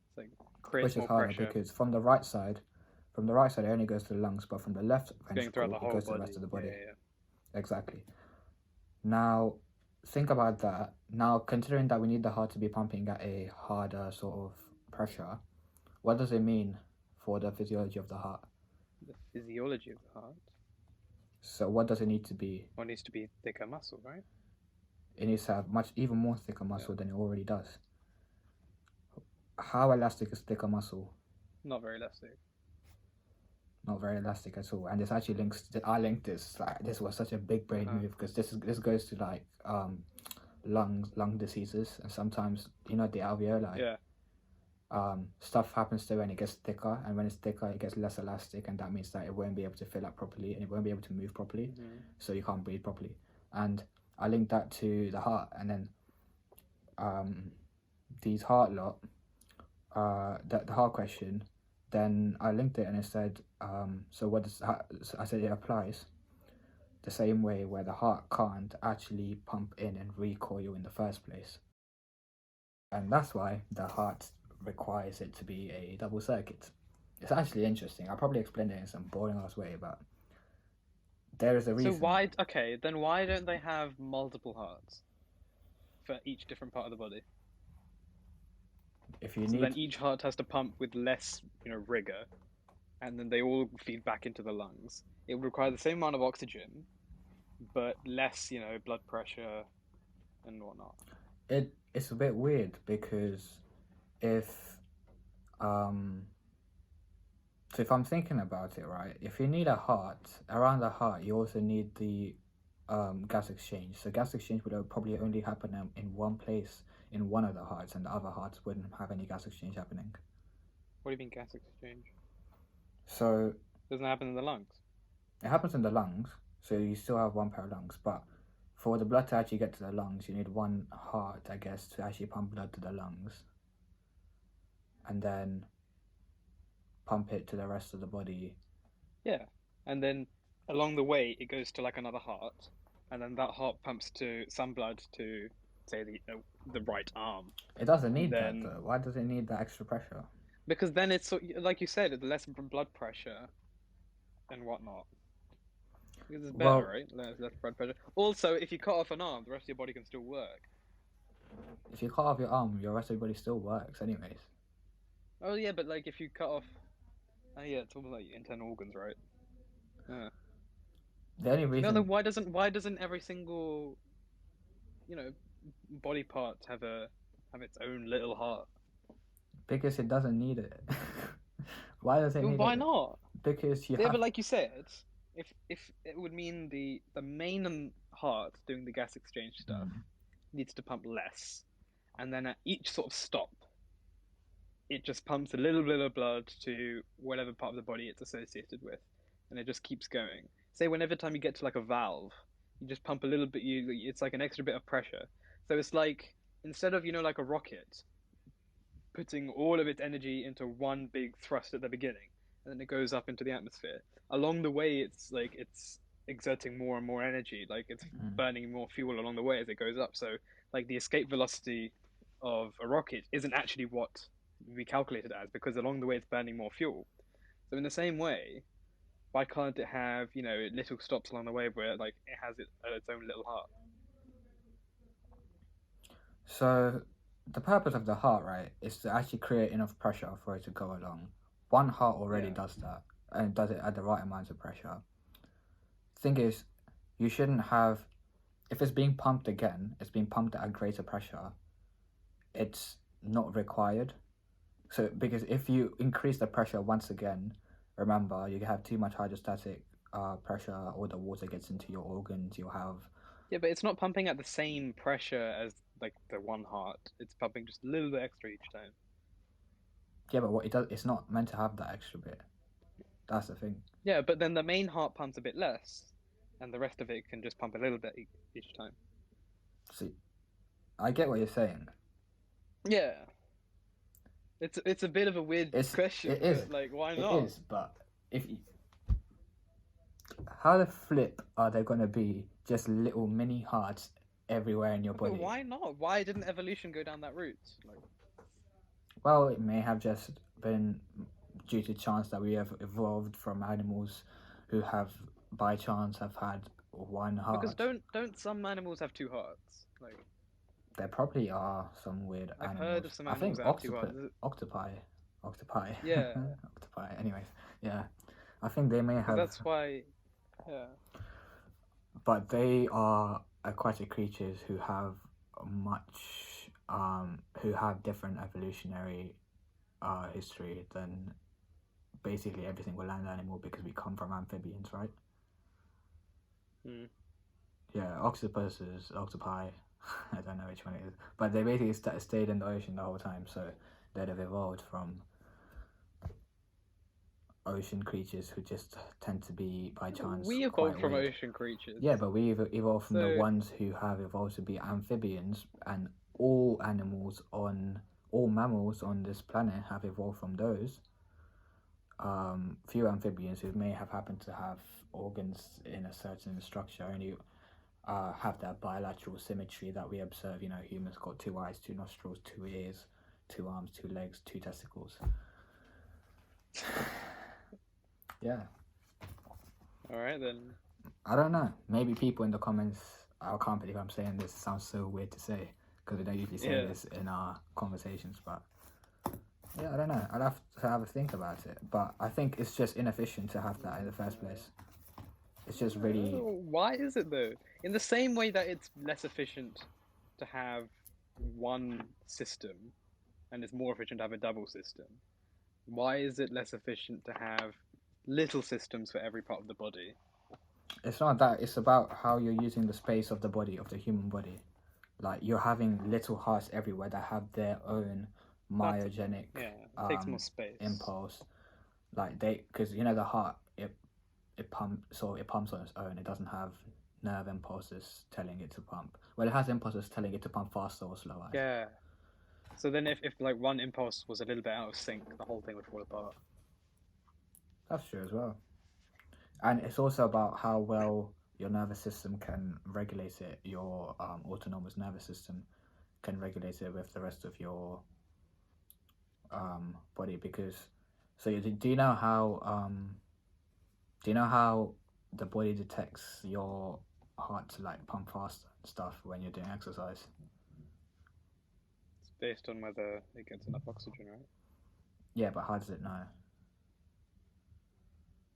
It's like creates pushes more harder pressure. Because from the right side it only goes to the lungs, but from the left ventricle it goes to the rest of the body. Yeah. Exactly. Now think about that. Now considering that we need the heart to be pumping at a harder sort of pressure, what does it mean for the physiology of the heart? The physiology of the heart? So what does it need to be? Well, it needs to be thicker muscle, right? It needs to have even more thicker muscle than it already does. How elastic is thicker muscle? Not very elastic. Not very elastic at all. And this actually links. I linked this. Like this was such a big brain move because this goes to like lung diseases, and sometimes the alveoli. Yeah. Stuff happens to it and it gets thicker, and when it's thicker it gets less elastic, and that means that it won't be able to fill up properly and it won't be able to move properly, so you can't breathe properly. And I linked that to the heart, and then these heart lot, the heart question, then I linked it and it said so what does I said it applies the same way where the heart can't actually pump in and recoil in the first place, and that's why the heart requires it to be a double circuit. It's actually interesting. I'll probably explain it in some boring ass way, but there is a reason. So why don't they have multiple hearts for each different part of the body? Then each heart has to pump with less, rigor, and then they all feed back into the lungs. It would require the same amount of oxygen, but less, blood pressure and whatnot. It's a bit weird because if I'm thinking about it, right, if you need a heart, around the heart you also need the gas exchange. So gas exchange would probably only happen in one place in one of the hearts, and the other hearts wouldn't have any gas exchange happening. What do you mean gas exchange? So doesn't it happen in the lungs? It happens in the lungs, so you still have one pair of lungs, but for the blood to actually get to the lungs you need one heart, I guess, to actually pump blood to the lungs and then pump it to the rest of the body. Yeah, and then along the way it goes to like another heart, and then that heart pumps to some blood to, say, the right arm. It doesn't need that though. Why does it need that extra pressure? Because then it's, like you said, the less blood pressure and whatnot. Because it's better, right? Less blood pressure. Also, if you cut off an arm, the rest of your body can still work. If you cut off your arm, your rest of your body still works anyways. Oh yeah, but like if you cut off, it's almost like internal organs, right? Yeah. The only reason. No, then why doesn't every single, body part have its own little heart? Because it doesn't need it. Why does it need it? Why not? Because but like you said, if it would mean the main heart doing the gas exchange stuff needs to pump less, and then at each sort of stop, it just pumps a little bit of blood to whatever part of the body it's associated with, and it just keeps going. Say whenever time you get to like a valve, you just pump a little bit. It's like an extra bit of pressure. So it's like instead of like a rocket putting all of its energy into one big thrust at the beginning, and then it goes up into the atmosphere. Along the way, it's exerting more and more energy, like it's burning more fuel along the way as it goes up. So like the escape velocity of a rocket isn't actually what we calculated as, because along the way it's burning more fuel. So in the same way, why can't it have, little stops along the way where like it has its own little heart? So the purpose of the heart, right, is to actually create enough pressure for it to go along. One heart already does that, and does it at the right amount of pressure. Thing is, you shouldn't have, if it's being pumped again, it's being pumped at greater pressure, it's not required. So because if you increase the pressure once again, remember, you have too much hydrostatic pressure, all the water gets into your organs, you'll have... Yeah, but it's not pumping at the same pressure as like the one heart. It's pumping just a little bit extra each time. Yeah, but what it does, it's not meant to have that extra bit. That's the thing. Yeah, but then the main heart pumps a bit less, and the rest of it can just pump a little bit each time. See, I get what you're saying. Yeah. It's a bit of a weird question. It is. But, like, why not? It is, but if you... How the flip are there going to be just little mini hearts everywhere in your body? But why not? Why didn't evolution go down that route? Like... Well, it may have just been due to chance that we have evolved from animals who have, by chance, have had one heart. Because don't some animals have two hearts? Like, there probably are some weird animals. I've heard of some animals that have two hearts. Octopi. Yeah. Octopi. Anyways, yeah. I think they may have... That's why... Yeah. But they are aquatic creatures who have who have different evolutionary history than basically every single land animal, because we come from amphibians, right? Yeah, octopi, I don't know which one it is, but they basically stayed in the ocean the whole time, so they'd have evolved from ocean creatures who just tend to be, by chance, we evolved from ocean creatures. Yeah, but we evolved from the ones who have evolved to be amphibians, and all mammals on this planet have evolved from those. Few amphibians who may have happened to have organs in a certain structure only have that bilateral symmetry that we observe. Humans got 2 eyes, 2 nostrils, 2 ears, 2 arms, 2 legs, 2 testicles. Yeah. Alright then. I don't know. Maybe people in the comments, I can't believe I'm saying this, it sounds so weird to say, because we don't usually say this in our conversations, but yeah, I don't know. I'd have to have a think about it, but I think it's just inefficient to have that in the first place. It's just really... Why is it though? In the same way that it's less efficient to have one system, and it's more efficient to have a double system, why is it less efficient to have little systems for every part of the body? It's not that, it's about how you're using the space of the body, of the human body. Like, you're having little hearts everywhere that have their own myogenic takes more space. Impulse. Like, because the heart, it pumps on its own. It doesn't have nerve impulses telling it to pump. Well, it has impulses telling it to pump faster or slower. Yeah. So then if like one impulse was a little bit out of sync, the whole thing would fall apart. That's true as well. And it's also about how well your nervous system can regulate it. Your autonomous nervous system can regulate it with the rest of your body. Because, so do you know how the body detects your heart to like pump faster and stuff when you're doing exercise? It's based on whether it gets enough oxygen, right? Yeah, but how does it know?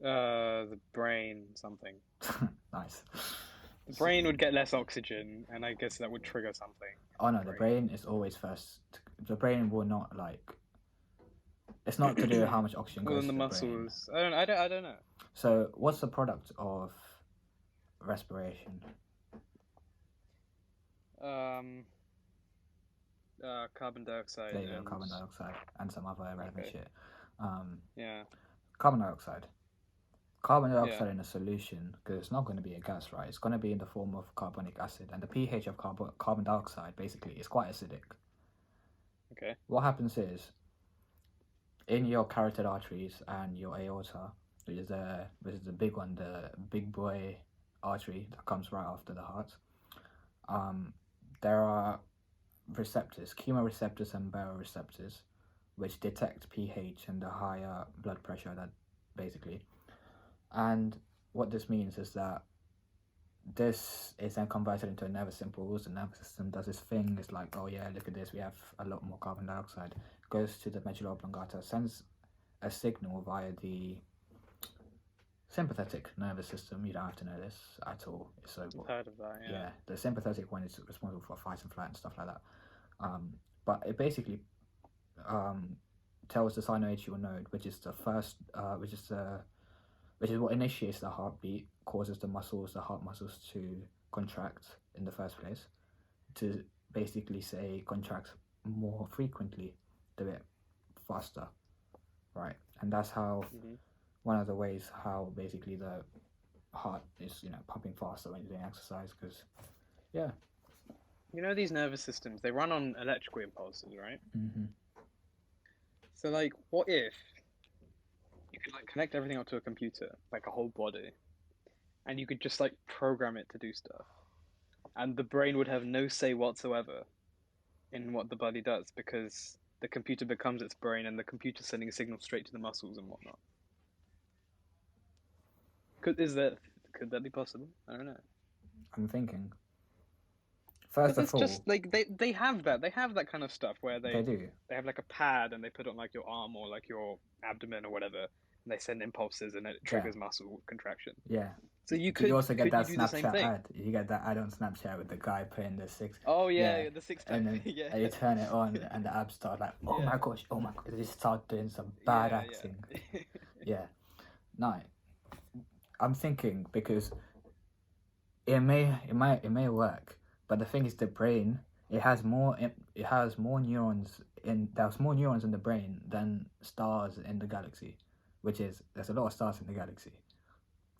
The brain something. Nice. The brain would get less oxygen, and I guess that would trigger something. Oh no, the brain is always first. The brain will not like. It's not to do with how much oxygen goes to the muscles. brain. I don't know. So, what's the product of respiration? Carbon dioxide. There you go, carbon dioxide and some other irrelevant shit. Yeah. Carbon dioxide. Carbon dioxide in a solution, because it's not going to be a gas, right? It's going to be in the form of carbonic acid, and the pH of carbon dioxide basically is quite acidic. Okay. What happens is, in your carotid arteries and your aorta, which is the big one, the big boy artery that comes right after the heart. There are receptors, chemoreceptors and baroreceptors, which detect pH and the higher blood pressure, that basically. And what this means is that this is then converted into a nervous impulse. The nervous system does this thing. It's like, oh yeah, look at this. We have a lot more carbon dioxide. Goes to the medulla oblongata, sends a signal via the sympathetic nervous system. You don't have to know this at all. It's so I've heard of that. yeah, the sympathetic one is responsible for fight and flight and stuff like that. But it basically tells the sinoatrial node, which is the first, which is what initiates the heartbeat, causes the heart muscles to contract in the first place, to basically say contract more frequently, do it faster, right? And that's how one of the ways how basically the heart is, pumping faster when you're doing exercise, because yeah. You know, these nervous systems, they run on electrical impulses, right? Mm-hmm. So, like, what if you could, like, connect everything up to a computer, like a whole body, and you could just, like, program it to do stuff, and the brain would have no say whatsoever in what the body does, because the computer becomes its brain, and the computer's sending a signal straight to the muscles and whatnot. Could that be possible? I don't know. I'm thinking. First of all, just like they have that kind of stuff where they do. They have like a pad and they put it on like your arm or like your abdomen or whatever, and they send impulses and it triggers muscle contraction. Yeah. So you could also get that you Snapchat ad. You get that ad on Snapchat with the guy putting the six. Oh yeah, the six pack. And then and you turn it on and the abs start like, oh my gosh, they just start doing some bad acting. Yeah. No, I'm thinking because it may work, but the thing is, the brain, there's more neurons in the brain than stars in the galaxy, which is, there's a lot of stars in the galaxy,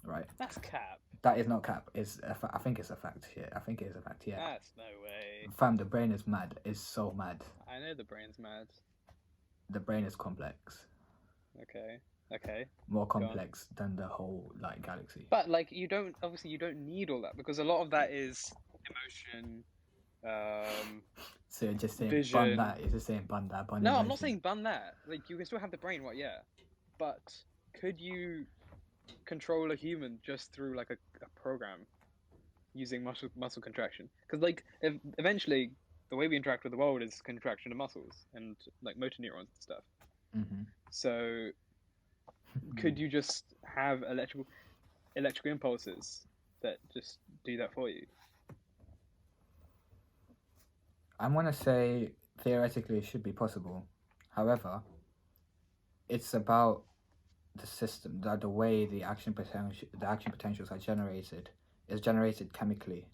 right? That's cap. That is not cap. I think it's a fact. Yeah, I think it is a fact. Yeah. That's no way. Fam, the brain is mad. It's so mad. I know the brain's mad. The brain is complex. Okay. More complex than the whole galaxy. But you don't need all that, because a lot of that is emotion. So you're just saying vision. Bun that. You're just saying bun that. No, emotion. I'm not saying bun that. Like, you can still have the brain, right? Yeah. But could you control a human just through like a program using muscle contraction? Because eventually the way we interact with the world is contraction of muscles and like motor neurons and stuff. Mm-hmm. So could you just have electrical impulses that just do that for you? I'm gonna say theoretically it should be possible. However, it's about the system, the way the action potentials are generated. Is generated chemically.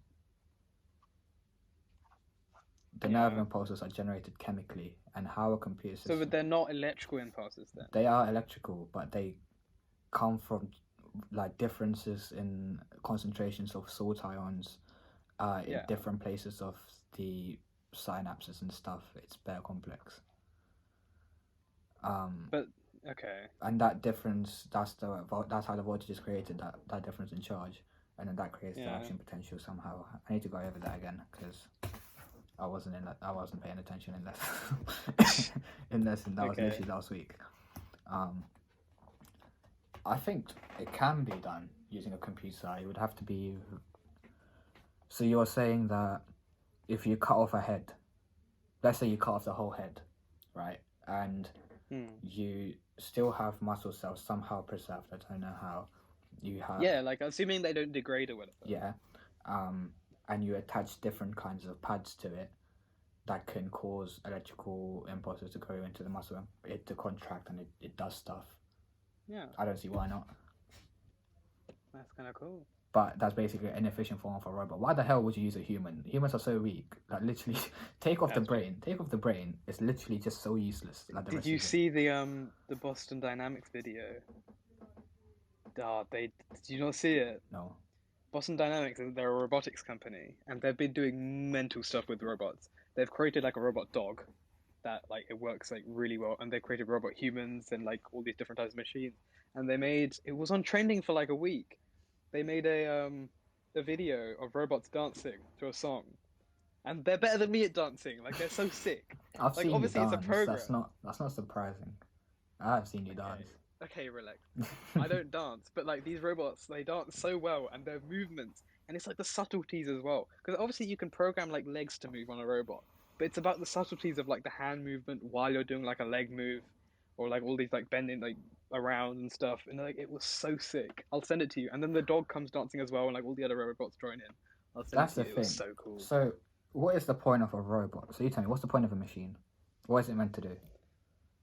The nerve impulses are generated chemically, and how a computer system. So, but they're not electrical impulses then? They are electrical, but they come from differences in concentrations of salt ions in different places of the synapses and stuff. It's very complex. But okay. And that difference, that's how the voltage is created. That difference in charge, and then that creates the action potential somehow. I need to go over that again because I wasn't paying attention in lesson. That was literally last week. I think it can be done using a computer. It would have to be. So you're saying that if you cut off a head, let's say you cut off the whole head, right, and you still have muscle cells somehow preserved. I don't know how. You have assuming they don't degrade or whatever. Yeah, and you attach different kinds of pads to it that can cause electrical impulses to go into the muscle and it to contract, and it does stuff. Yeah. I don't see why not. That's kind of cool. But that's basically an inefficient form of a robot. Why the hell would you use a human? Humans are so weak. Literally, take off the brain. Take off the brain. It's literally just so useless. Did you see the Boston Dynamics video? Did you not see it? No. Boston Dynamics, they're a robotics company, and they've been doing mental stuff with robots. They've created like a robot dog, that like it works like really well, and they created robot humans and like all these different types of machines, and they made it was on trending for like a week. They made a video of robots dancing to a song, and they're better than me at dancing. Like they're so sick. I've Like seen you obviously it's a dance. program. That's not surprising. I have seen you Okay. dance. Okay, relax. I don't dance, but like these robots, they dance so well, and their movements, and it's like the subtleties as well. Because obviously you can program like legs to move on a robot, but it's about the subtleties of like the hand movement while you're doing like a leg move, or like all these like bending like around and stuff. And like it was so sick. I'll send it to you. And then the dog comes dancing as well, and like all the other robots join in. I'll send That's it to the you. It was thing. so cool. So, what is the point of a robot? So you tell me, what's the point of a machine? What is it meant to do?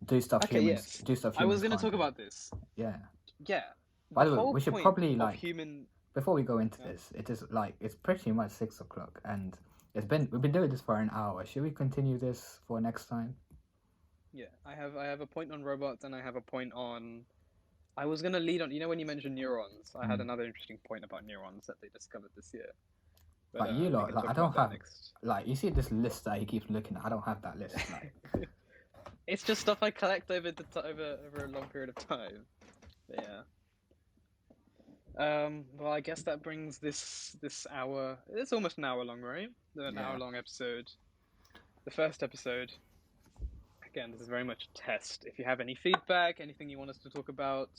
Do stuff Okay, humans. yes. Do stuff I was humans gonna can't talk do. about this. Yeah. Yeah. By The the way, whole we should point probably of like human. before we go into Yeah. this. It is like it's pretty much 6 o'clock, and we've been doing this for an hour. Should we continue this for next time? Yeah, I have a point on robots, and I have a point on. I was gonna lead on. You know when you mentioned neurons, I had another interesting point about neurons that they discovered this year. But Like you we lot, can like talk I don't about that have next. like you see this list that he keeps looking at. I don't have that list. Like It's just stuff I collect over over a long period of time. But yeah. Well, I guess that brings this hour. It's almost an hour long, right? An Yeah. hour long episode. The first episode. Again, this is very much a test. If you have any feedback, anything you want us to talk about,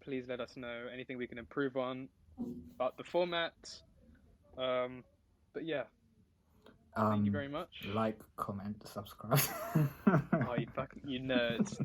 please let us know. Anything we can improve on about the format. But yeah, thank you very much. Like, comment, subscribe. Oh, you nerds.